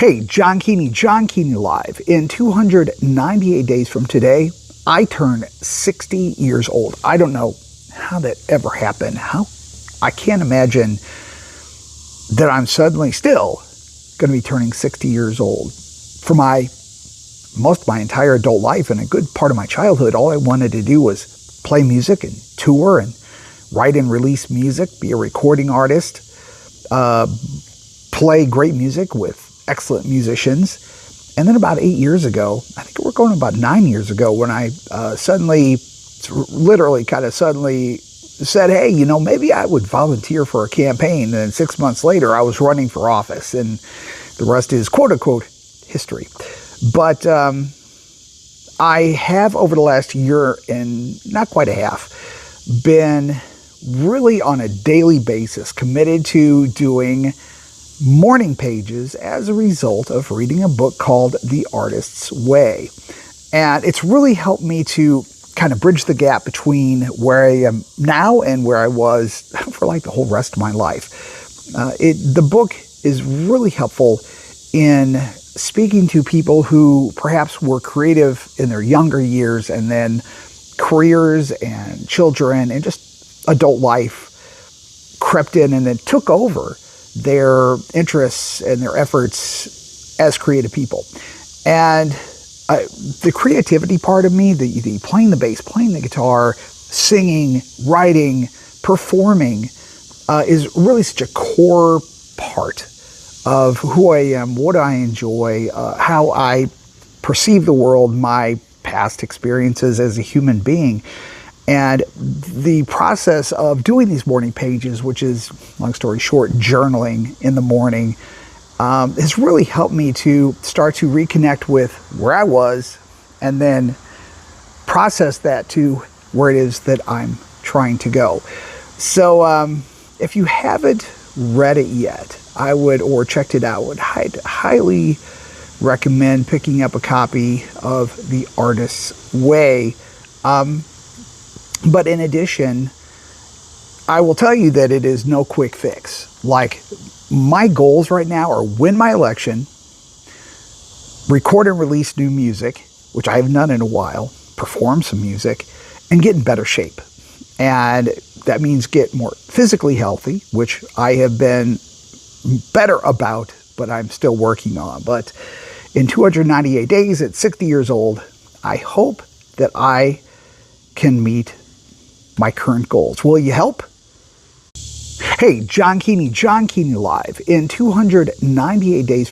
Hey, John Keeney Live. In 298 days from today, I turn 60 years old. I don't know how that ever happened. I can't imagine that I'm suddenly still going to be turning 60 years old. For most of my entire adult life and a good part of my childhood, all I wanted to do was play music and tour and write and release music, be a recording artist, play great music with excellent musicians. And then about 8 years ago, I think we're going about 9 years ago, when I suddenly said, hey, maybe I would volunteer for a campaign. And then 6 months later, I was running for office, and the rest is quote unquote history. But I have, over the last year and not quite a half, been really on a daily basis committed to doing morning pages as a result of reading a book called The Artist's Way. And it's really helped me to kind of bridge the gap between where I am now and where I was for like the whole rest of my life. The book is really helpful in speaking to people who perhaps were creative in their younger years, and then careers and children and just adult life crept in and then took over their interests and their efforts as creative people. And the creativity part of me, the playing the bass, playing the guitar, singing, writing, performing, is really such a core part of who I am, what I enjoy, how I perceive the world, my past experiences as a human being. And the process of doing these morning pages, which is, long story short, journaling in the morning, has really helped me to start to reconnect with where I was and then process that to where it is that I'm trying to go. So if you haven't read it yet, or checked it out, I'd highly recommend picking up a copy of The Artist's Way. But in addition, I will tell you that it is no quick fix. Like, my goals right now are win my election, record and release new music, which I haven't done in a while, perform some music, and get in better shape. And that means get more physically healthy, which I have been better about, but I'm still working on. But in 298 days, at 60 years old, I hope that I can meet my current goals. Will you help? Hey, John Keeney Live. In 298 days